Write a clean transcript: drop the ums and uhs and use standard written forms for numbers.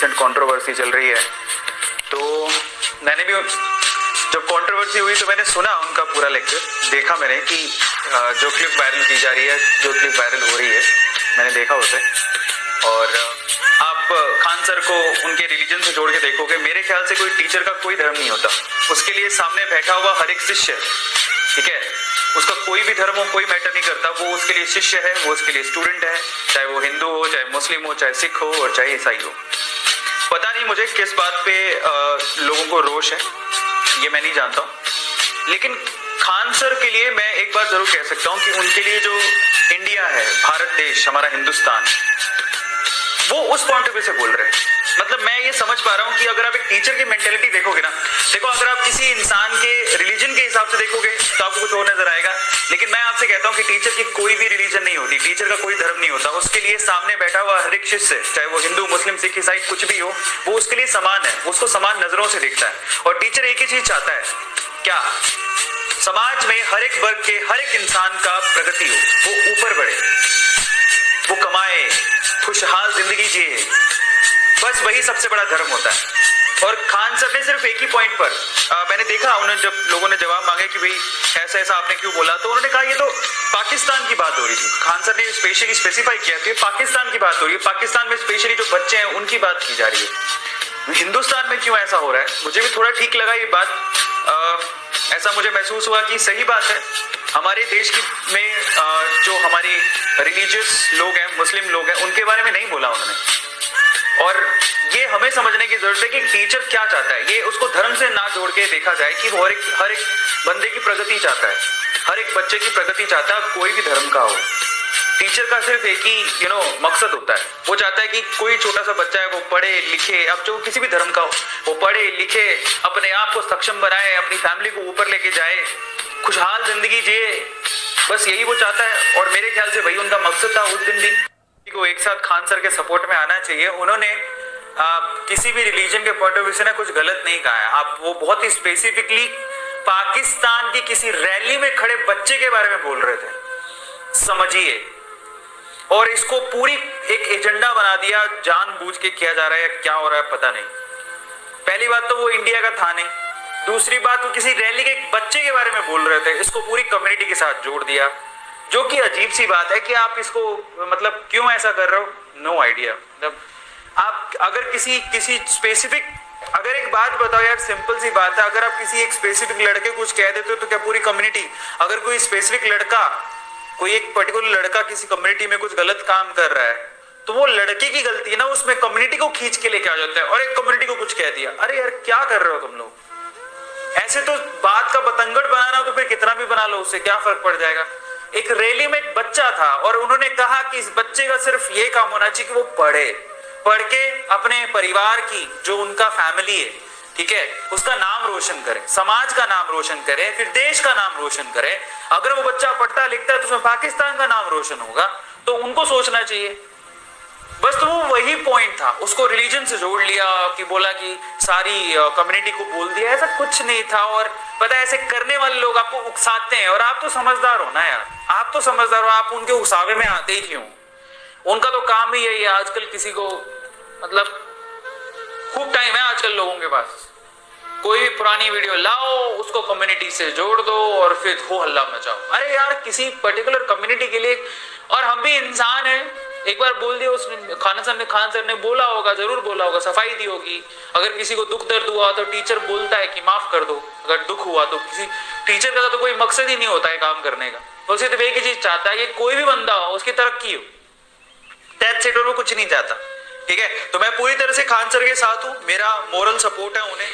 Recent controversy चल रही है, तो मैंने भी जब कंट्रोवर्सी हुई तो मैंने सुना उनका पूरा लेक्चर, देखा मैंने कि जो क्लिप वायरल की जा रही है, जो क्लिप वायरल हो रही है, मैंने देखा उसे। और आप खान सर को उनके रिलीजन से जोड़ के देखोगे, मेरे ख्याल से कोई टीचर का कोई धर्म नहीं होता, उसके लिए सामने बैठा हुआ हर एक शिष्य, ठीक है, उसका कोई भी धर्म हो, कोई मैटर नहीं करता, वो उसके लिए शिष्य है, वो उसके लिए स्टूडेंट है, चाहे वो हिंदू हो, चाहे मुस्लिम हो, चाहे सिख हो और चाहे ईसाई हो। पता नहीं मुझे किस बात पे लोगों को रोष है, ये मैं नहीं जानता हूँ, लेकिन खान सर के लिए मैं एक बात जरूर कह सकता हूँ कि उनके लिए जो इंडिया है, भारत देश, हमारा हिंदुस्तान, वो उस पॉइंट ऑफ व्यू से बोल रहे हैं। मतलब मैं ये समझ पा रहा हूँ कि अगर आप एक टीचर की मेंटेलिटी देखोगे ना, देखो अगर आप किसी इंसान के रिलीजन के हिसाब से देखोगे तो आपको कुछ और नजर आएगा, लेकिन मैं आपसे कहता हूँ कि टीचर की कोई भी रिलीजन नहीं होती, टीचर का कोई धर्म नहीं होता, उसके लिए सामने बैठा हुआ हर एक शिष्य, चाहे वो हिंदू, मुस्लिम, सिख, ईसाई कुछ भी हो, वो उसके लिए समान है, उसको समान नजरों से देखता है। और टीचर एक ही चीज चाहता है, क्या? समाज में हर एक वर्ग के हर एक इंसान का प्रगति हो, वो ऊपर बढ़े, वो कमाए, खुशहाल जिंदगी जिए, बस वही सबसे बड़ा धर्म होता है। और खान सर ने सिर्फ एक ही पॉइंट पर मैंने देखा, उन्होंने जब लोगों ने जवाब मांगे कि भाई ऐसा ऐसा आपने क्यों बोला, तो उन्होंने कहा ये तो पाकिस्तान की बात हो रही थी। खान सर ने स्पेशली स्पेसिफाई किया कि पाकिस्तान की बात हो रही है, पाकिस्तान में स्पेशली जो बच्चे हैं उनकी बात की जा रही है, हिंदुस्तान में क्यों ऐसा हो रहा है। मुझे भी थोड़ा ठीक लगा ये बात, ऐसा मुझे महसूस हुआ कि सही बात है, हमारे देश की में जो हमारे रिलीजियस लोग हैं, मुस्लिम लोग हैं, उनके बारे में नहीं बोला उन्होंने। और ये हमें समझने की जरूरत है कि टीचर क्या चाहता है, ये उसको धर्म से ना जोड़ के देखा जाए कि वो हर एक बंदे की प्रगति चाहता है, हर एक बच्चे की प्रगति चाहता है, कोई भी धर्म का हो। टीचर का सिर्फ एक ही मकसद होता है, वो चाहता है कि कोई छोटा सा बच्चा है वो पढ़े लिखे, अब जो किसी भी धर्म का हो, वो पढ़े लिखे, अपने आप को सक्षम बनाए, अपनी फैमिली को ऊपर लेके जाए, खुशहाल जिंदगी जिए, बस यही वो चाहता है। और मेरे ख्याल से वही उनका मकसद था। उस दिन भी को एक साथ खान सर के सपोर्ट में आना चाहिए। उन्होंने किसी भी रिलीजन के पॉइंट ऑफ व्यू से ना कुछ गलत नहीं कहा है। आप वो बहुत ही स्पेसिफिकली पाकिस्तान की किसी रैली में खड़े बच्चे के बारे में बोल रहे थे, समझिए। और इसको पूरी एक एजेंडा बना दिया, जानबूझ के किया जा रहा है, क्या हो रहा है पता नहीं। पहली बात तो वो इंडिया का था नहीं, दूसरी बात वो किसी रैली के एक बच्चे के बारे में बोल रहे थे, इसको पूरी कम्युनिटी के साथ जोड़ दिया, जो कि अजीब सी बात है कि आप इसको मतलब क्यों ऐसा कर रहे हो, नो आइडिया। मतलब आप अगर किसी स्पेसिफिक, अगर एक बात बताओ यार, सिंपल सी बात है, अगर आप किसी एक स्पेसिफिक लड़के कुछ कह देते हो तो क्या पूरी कम्युनिटी, अगर कोई स्पेसिफिक लड़का, कोई एक पर्टिकुलर लड़का किसी कम्युनिटी में कुछ गलत काम कर रहा है, तो वो लड़के की गलती है ना, उसमें कम्युनिटी को खींच के लेके आ जाता है और एक कम्युनिटी को कुछ कह दिया। अरे यार क्या कर रहे हो तुम लोग? ऐसे तो बात का बतंगड़ बनाना तो फिर कितना भी बना लो, उससे क्या फर्क पड़ जाएगा। एक रैली में एक बच्चा था और उन्होंने कहा कि इस बच्चे का सिर्फ ये काम होना चाहिए कि वो पढ़े, पढ़ के अपने परिवार की, जो उनका फैमिली है, ठीक है, उसका नाम रोशन करे, समाज का नाम रोशन करे, फिर देश का नाम रोशन करे। अगर वो बच्चा पढ़ता लिखता है तो उसमें पाकिस्तान का नाम रोशन होगा, तो उनको सोचना चाहिए। बस तो वो वही पॉइंट था, उसको रिलीजन से जोड़ लिया कि बोला कि सारी कम्युनिटी को बोल दिया, ऐसा कुछ नहीं था। और पता है ऐसे करने वाले लोग आपको उकसाते हैं, और आप तो समझदार हो ना यार, आप तो समझदार हो, आप उनके उकसावे में आते ही क्यों? उनका तो काम ही यही है आजकल, किसी को मतलब खूब टाइम है आजकल लोगों के पास, कोई भी पुरानी वीडियो लाओ, उसको कम्युनिटी से जोड़ दो और फिर हो हल्ला मचाओ। अरे यार किसी पर्टिकुलर कम्युनिटी के लिए, और हम भी इंसान हैं, एक बार बोल दिया उसने, खान सर ने बोला होगा, जरूर बोला होगा, सफाई दी होगी। अगर किसी को दुख दर्द हुआ तो टीचर बोलता है कि माफ कर दो, अगर दुख हुआ तो। किसी टीचर का तो कोई मकसद ही नहीं होता है काम करने का, वो सिर्फ एक ही चीज चाहता है कि कोई भी बंदा हो उसकी तरक्की हो, दैट्स इट, और वो कुछ नहीं चाहता। ठीक है, तो मैं पूरी तरह से खान सर के साथ हूँ, मेरा मोरल सपोर्ट है उन्हें।